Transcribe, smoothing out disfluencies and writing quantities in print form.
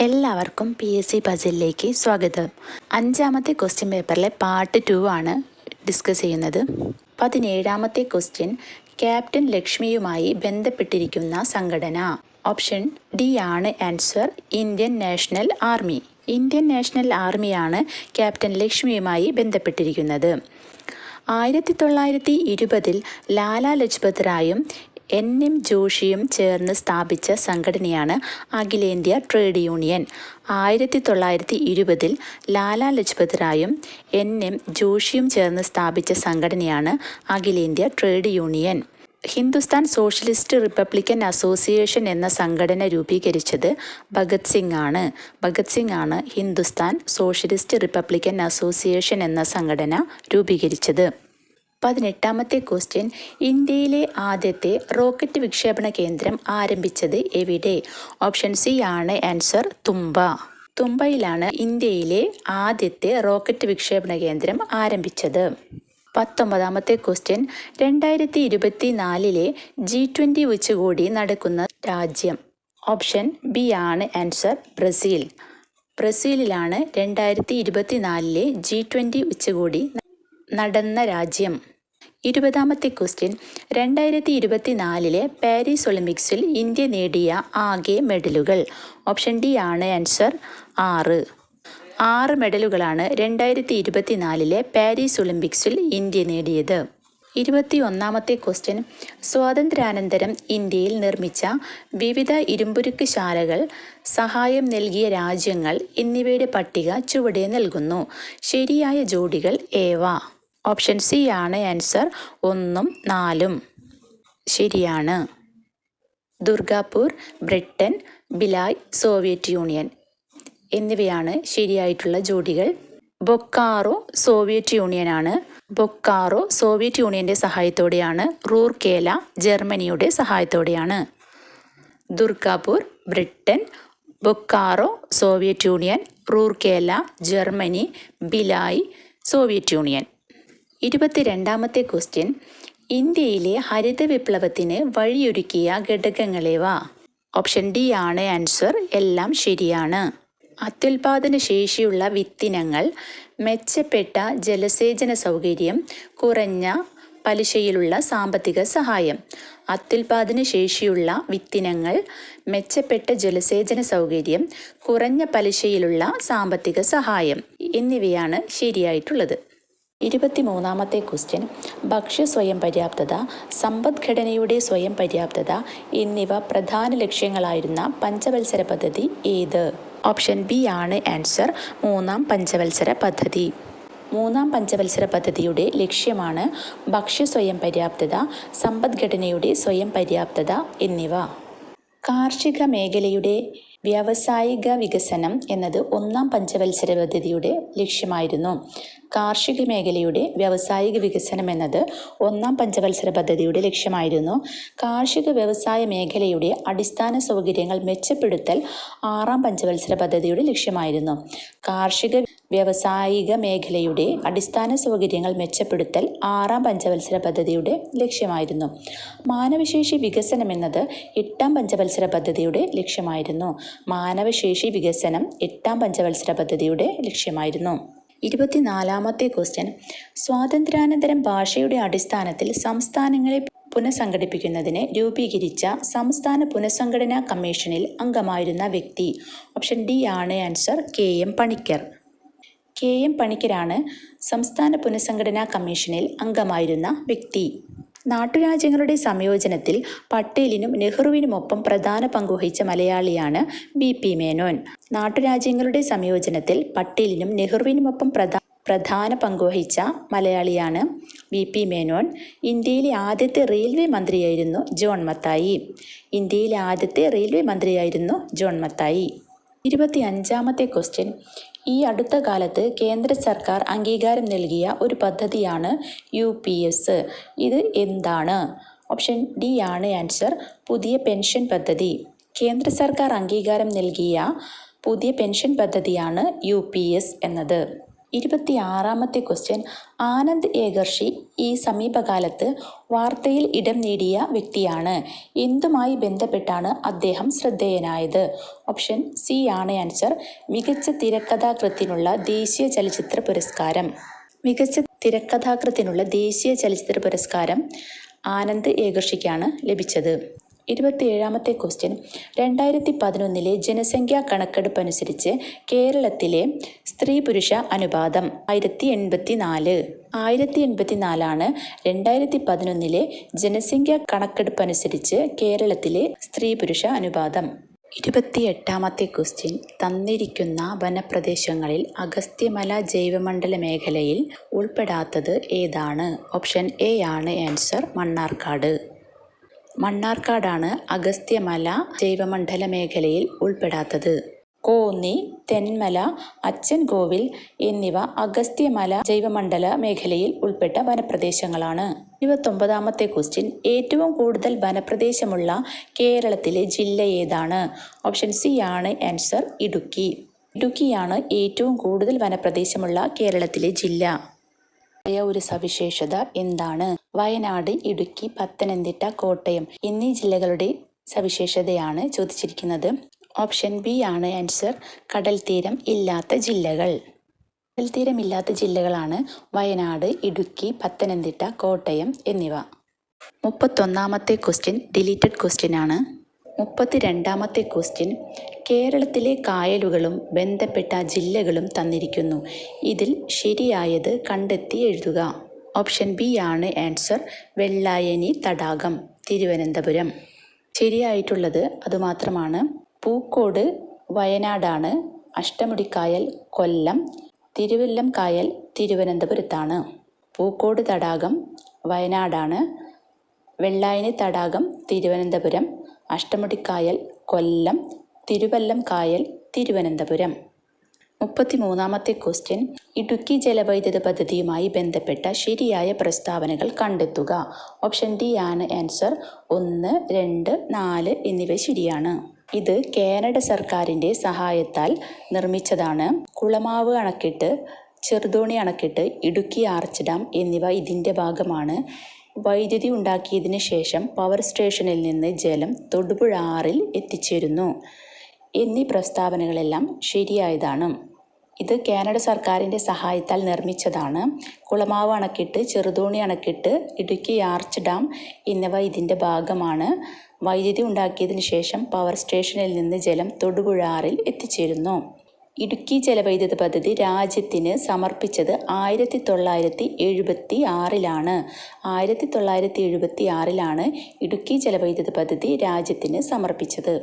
എല്ലാവർക്കും PSC പസിലിലേക്ക് സ്വാഗതം. 5ാമത്തെ question പേപ്പറിലെ part 2 ആണ് ഡിസ്കസ് ചെയ്യുന്നത്. 17ാമത്തെ ക്വസ്റ്റ്യൻ, ക്യാപ്റ്റൻ ലക്ഷ്മിയുമായി ബന്ധപ്പെട്ടിരിക്കുന്ന സംഘടന. ഓപ്ഷൻ ഡി ആണ് answer, Indian national army. Indian national ആർമിയാണ് ക്യാപ്റ്റൻ ലക്ഷ്മിയുമായി ബന്ധപ്പെട്ടിരിക്കുന്നത്. 1920 ലാലാ ലജ്പത് റായും NM ജോഷിയും ചേർന്ന് സ്ഥാപിച്ച സംഘടനയാണ് അഖിലേന്ത്യാ trade union. 1920 Lala Lajpat റായും NM ജോഷിയും ചേർന്ന് സ്ഥാപിച്ച സംഘടനയാണ് അഖിലേന്ത്യാ trade union. Hindustan socialist Republican association എന്ന സംഘടന രൂപീകരിച്ചത് ഭഗത് സിംഗ് ആണ് ഹിന്ദുസ്ഥാൻ സോഷ്യലിസ്റ്റ് റിപ്പബ്ലിക്കൻ അസോസിയേഷൻ എന്ന സംഘടന രൂപീകരിച്ചത്. 18ാമത്തെ ക്വസ്റ്റ്യൻ, ഇന്ത്യയിലെ ആദ്യത്തെ റോക്കറ്റ് വിക്ഷേപണ കേന്ദ്രം ആരംഭിച്ചത് എവിടെ? ഓപ്ഷൻ സി ആണ് ആൻസർ, തുമ്പ. തുമ്പയിലാണ് ഇന്ത്യയിലെ ആദ്യത്തെ റോക്കറ്റ് വിക്ഷേപണ കേന്ദ്രം ആരംഭിച്ചത്. 19ാമത്തെ ക്വസ്റ്റ്യൻ, 2024 G20 ഉച്ചകോടി നടക്കുന്ന രാജ്യം. ഓപ്ഷൻ ബി ആണ് ആൻസർ, ബ്രസീൽ. ബ്രസീലിലാണ് 2024 G20 ഉച്ചകോടി നടന്ന രാജ്യം. 20ാമത്തെ ക്വസ്റ്റ്യൻ, 2024 പാരീസ് ഒളിമ്പിക്സിൽ ഇന്ത്യ നേടിയ ആകെ മെഡലുകൾ. ഓപ്ഷൻ ഡി ആണ് ആൻസർ, 6 മെഡലുകളാണ് 2024 പാരീസ് ഒളിമ്പിക്സിൽ ഇന്ത്യ നേടിയത്. 21ാമത്തെ ക്വസ്റ്റ്യൻ, സ്വാതന്ത്ര്യാനന്തരം ഇന്ത്യയിൽ നിർമ്മിച്ച വിവിധ ഇരുമ്പുരുക്ക് ശാലകൾ സഹായം നൽകിയ രാജ്യങ്ങൾ എന്നിവയുടെ പട്ടിക ചുവടെ നൽകുന്നു. ശരിയായ ജോഡികൾ ഏവ? ഓപ്ഷൻ സി ആണ് ആൻസർ, 1ഉം 4ഉം ശരിയാണ്. Durgapur, Britain, Bhilai, Soviet union എന്നിവയാണ് ശരിയായിട്ടുള്ള ജോഡികൾ. ബൊക്കാറോ സോവിയറ്റ് യൂണിയനാണ്. ബൊക്കാറോ സോവിയറ്റ് യൂണിയൻ്റെ സഹായത്തോടെയാണ്. റൂർക്കേല ജർമ്മനിയുടെ സഹായത്തോടെയാണ്. Durgapur Britain, Bokaro Soviet union, Rourkela Germany, Bhilai Soviet union. 22ാമത്തെ ക്വസ്റ്റ്യൻ, ഇന്ത്യയിലെ ഹരിത വിപ്ലവത്തിന് വഴിയൊരുക്കിയ ഘടകങ്ങളേവ? ഓപ്ഷൻ ഡി ആണ് ആൻസർ, എല്ലാം ശരിയാണ്. അത്യുൽപാദന ശേഷിയുള്ള വിത്തിനങ്ങൾ, മെച്ചപ്പെട്ട ജലസേചന സൗകര്യം, കുറഞ്ഞ പലിശയിലുള്ള സാമ്പത്തിക സഹായം. അത്യുൽപാദന ശേഷിയുള്ള വിത്തിനങ്ങൾ, മെച്ചപ്പെട്ട ജലസേചന സൗകര്യം, കുറഞ്ഞ പലിശയിലുള്ള സാമ്പത്തിക സഹായം എന്നിവയാണ് ശരിയായിട്ടുള്ളത്. 23ാമത്തെ ക്വസ്റ്റ്യൻ, ഭക്ഷ്യ സ്വയം പര്യാപ്തത, സമ്പദ്ഘടനയുടെ സ്വയം പര്യാപ്തത എന്നിവ പ്രധാന ലക്ഷ്യങ്ങളായിരുന്ന പഞ്ചവത്സര പദ്ധതി ഏത്? ഓപ്ഷൻ ബി ആണ് ആൻസർ, 3ാം പഞ്ചവത്സര പദ്ധതി. 3ാം പഞ്ചവത്സര പദ്ധതിയുടെ ലക്ഷ്യമാണ് ഭക്ഷ്യ സ്വയം പര്യാപ്തത, സമ്പദ്ഘടനയുടെ സ്വയം പര്യാപ്തത എന്നിവ. കാർഷിക മേഖലയുടെ വ്യാവസായിക വികസനം എന്നത് 1ാം പഞ്ചവത്സര പദ്ധതിയുടെ ലക്ഷ്യമായിരുന്നു. കാർഷിക മേഖലയുടെ വ്യാവസായിക വികസനം എന്നത് 1ാം പഞ്ചവത്സര പദ്ധതിയുടെ ലക്ഷ്യമായിരുന്നു. കാർഷിക വ്യവസായ മേഖലയുടെ അടിസ്ഥാന സൗകര്യങ്ങൾ മെച്ചപ്പെടുത്തൽ 6ാം പഞ്ചവത്സര പദ്ധതിയുടെ ലക്ഷ്യമായിരുന്നു. കാർഷിക വ്യാവസായിക മേഖലയുടെ അടിസ്ഥാന സൗകര്യങ്ങൾ മെച്ചപ്പെടുത്തൽ 6ാം പഞ്ചവത്സര പദ്ധതിയുടെ ലക്ഷ്യമായിരുന്നു. മാനവശേഷി വികസനം എന്നത് 8ാം പഞ്ചവത്സര പദ്ധതിയുടെ ലക്ഷ്യമായിരുന്നു. മാനവശേഷി വികസനം 8ാം പഞ്ചവത്സര പദ്ധതിയുടെ ലക്ഷ്യമായിരുന്നു. 24ാമത്തെ ക്വസ്റ്റ്യൻ, സ്വാതന്ത്ര്യാനന്തരം ഭാഷയുടെ അടിസ്ഥാനത്തിൽ സംസ്ഥാനങ്ങളെ പുനഃസംഘടിപ്പിക്കുന്നതിന് രൂപീകരിച്ച സംസ്ഥാന പുനഃസംഘടനാ കമ്മീഷനിൽ അംഗമായിരുന്ന വ്യക്തി. ഓപ്ഷൻ ഡി ആണ് ആൻസർ, KM പണിക്കർ. KM പണിക്കരാണ് സംസ്ഥാന പുനഃസംഘടനാ കമ്മീഷനിൽ അംഗമായിരുന്ന വ്യക്തി. നാട്ടുരാജ്യങ്ങളുടെ സംയോജനത്തിൽ പട്ടേലിനും നെഹ്റുവിനുമൊപ്പം പ്രധാന പങ്കുവഹിച്ച മലയാളിയാണ് BP മേനോൻ. നാട്ടുരാജ്യങ്ങളുടെ സംയോജനത്തിൽ പട്ടേലിനും നെഹ്റുവിനുമൊപ്പം പ്രധാന പങ്കുവഹിച്ച മലയാളിയാണ് BP മേനോൻ. ഇന്ത്യയിലെ ആദ്യത്തെ റെയിൽവേ മന്ത്രിയായിരുന്നു ജോൺ മത്തായി. ഇന്ത്യയിലെ ആദ്യത്തെ റെയിൽവേ മന്ത്രിയായിരുന്നു ജോൺ മത്തായി. 25ാമത്തെ ക്വസ്റ്റ്യൻ, ഈ അടുത്ത കാലത്ത് കേന്ദ്ര സർക്കാർ അംഗീകാരം നൽകിയ ഒരു പദ്ധതിയാണ് UPS. ഇത് എന്താണ്? ഓപ്ഷൻ ഡി ആണ് ആൻസർ, പുതിയ പെൻഷൻ പദ്ധതി. കേന്ദ്ര സർക്കാർ അംഗീകാരം നൽകിയ പുതിയ പെൻഷൻ പദ്ധതിയാണ് UPS എന്നത്. 26-ാമത്തെ ക്വസ്റ്റ്യൻ, ആനന്ദ് ഏകർഷി ഈ സമീപകാലത്ത് വാർത്തയിൽ ഇടം നേടിയ വ്യക്തിയാണ്. എന്തുമായി ബന്ധപ്പെട്ടാണ് അദ്ദേഹം ശ്രദ്ധേയനായത്? ഓപ്ഷൻ സി ആണ് ആൻസർ. മികച്ച തിരക്കഥാകൃത്തിനുള്ള ദേശീയ ചലച്ചിത്ര പുരസ്കാരം. മികച്ച തിരക്കഥാകൃത്തിനുള്ള ദേശീയ ചലച്ചിത്ര പുരസ്കാരം ആനന്ദ് ഏകർഷിക്കാണ് ലഭിച്ചത്. 27-ാമത്തെ ക്വസ്റ്റ്യൻ, 2011 ജനസംഖ്യാ കണക്കെടുപ്പനുസരിച്ച് കേരളത്തിലെ സ്ത്രീ പുരുഷ അനുപാതം 1084. 1084 2011 ജനസംഖ്യാ കണക്കെടുപ്പനുസരിച്ച് കേരളത്തിലെ സ്ത്രീ പുരുഷ അനുപാതം. 28-ാമത്തെ ക്വസ്റ്റ്യൻ, തന്നിരിക്കുന്ന വനപ്രദേശങ്ങളിൽ അഗസ്ത്യമല ജൈവമണ്ഡല മേഖലയിൽ ഉൾപ്പെടാത്തത് ഏതാണ്? ഓപ്ഷൻ എ ആണ് ആൻസർ. മണ്ണാർക്കാട്. മണ്ണാർക്കാടാണ് അഗസ്ത്യമല ജൈവമണ്ഡല മേഖലയിൽ ഉൾപ്പെടാത്തത്. കോന്നി, തെന്മല, അച്ചൻകോവിൽ എന്നിവ അഗസ്ത്യമല ജൈവമണ്ഡല മേഖലയിൽ ഉൾപ്പെട്ട വനപ്രദേശങ്ങളാണ്. 29-ാമത്തെ ക്വസ്റ്റ്യൻ, ഏറ്റവും കൂടുതൽ വനപ്രദേശമുള്ള കേരളത്തിലെ ജില്ല ഏതാണ്? ഓപ്ഷൻ സി ആണ് ആൻസർ. ഇടുക്കി. ഇടുക്കിയാണ് ഏറ്റവും കൂടുതൽ വനപ്രദേശമുള്ള കേരളത്തിലെ ജില്ല. ഒരു സവിശേഷത എന്താണ്? വയനാട്, ഇടുക്കി, പത്തനംതിട്ട, കോട്ടയം എന്നീ ജില്ലകളുടെ സവിശേഷതയാണ് ചോദിച്ചിരിക്കുന്നത്. ഓപ്ഷൻ ബി ആണ് ആൻസർ. കടൽ തീരം ഇല്ലാത്ത ജില്ലകൾ. കടൽ തീരമില്ലാത്ത ജില്ലകളാണ് വയനാട്, ഇടുക്കി, പത്തനംതിട്ട, കോട്ടയം എന്നിവ. 31-ാമത്തെ ക്വസ്റ്റ്യൻ ഡിലീറ്റഡ് ക്വസ്റ്റ്യൻ ആണ്. 32-ാമത്തെ ക്വസ്റ്റ്യൻ, കേരളത്തിലെ കായലുകളും ബന്ധപ്പെട്ട ജില്ലകളും തന്നിരിക്കുന്നു. ഇതിൽ ശരിയായത് കണ്ടെത്തി എഴുതുക. ഓപ്ഷൻ ബി ആണ് ആൻസർ. വെള്ളായണി തടാകം, തിരുവനന്തപുരം. ശരിയായിട്ടുള്ളത് അതുമാത്രമാണ്. പൂക്കോട് വയനാടാണ്. അഷ്ടമുടിക്കായൽ കൊല്ലം. തിരുവല്ലം കായൽ തിരുവനന്തപുരത്താണ്. പൂക്കോട് തടാകം വയനാടാണ്. വെള്ളായണി തടാകം തിരുവനന്തപുരം. അഷ്ടമുടിക്കായൽ കൊല്ലം. തിരുവല്ലം കായൽ തിരുവനന്തപുരം. 33-ാമത്തെ ക്വസ്റ്റ്യൻ, ഇടുക്കി ജലവൈദ്യുത പദ്ധതിയുമായി ബന്ധപ്പെട്ട ശരിയായ പ്രസ്താവനകൾ കണ്ടെത്തുക. ഓപ്ഷൻ ഡി ആണ് ആൻസർ. 1, 2, 4 എന്നിവ ശരിയാണ്. ഇത് കാനഡ സർക്കാരിൻ്റെ സഹായത്താൽ നിർമ്മിച്ചതാണ്. കുളമാവ് അണക്കെട്ട്, ചെറുതോണി അണക്കെട്ട്, ഇടുക്കി ആർച്ച് ഡാം എന്നിവ ഇതിൻ്റെ ഭാഗമാണ്. വൈദ്യുതി ഉണ്ടാക്കിയതിന് ശേഷം പവർ സ്റ്റേഷനിൽ നിന്ന് ജലം തൊടുപുഴ ആറിൽ എത്തിച്ചേരുന്നു എന്നീ പ്രസ്താവനകളെല്ലാം ശരിയായതാണ്. ഇത് കാനഡ സർക്കാരിൻ്റെ സഹായത്താൽ നിർമ്മിച്ചതാണ്. കുളമാവ് അണക്കെട്ട്, ചെറുതോണി അണക്കെട്ട്, ഇടുക്കി ആർച്ച് ഡാം എന്നിവ ഇതിൻ്റെ ഭാഗമാണ്. വൈദ്യുതി ഉണ്ടാക്കിയതിന് ശേഷം പവർ സ്റ്റേഷനിൽ നിന്ന് ജലം തൊടുപുഴ ആറിൽ എത്തിച്ചേരുന്നു. ഇടുക്കി ജലവൈദ്യുത പദ്ധതി രാജ്യത്തിന് സമർപ്പിച്ചത് 1976-ലാണ്. 1976-ലാണ് ഇടുക്കി ജലവൈദ്യുത പദ്ധതി രാജ്യത്തിന് സമർപ്പിച്ചത്.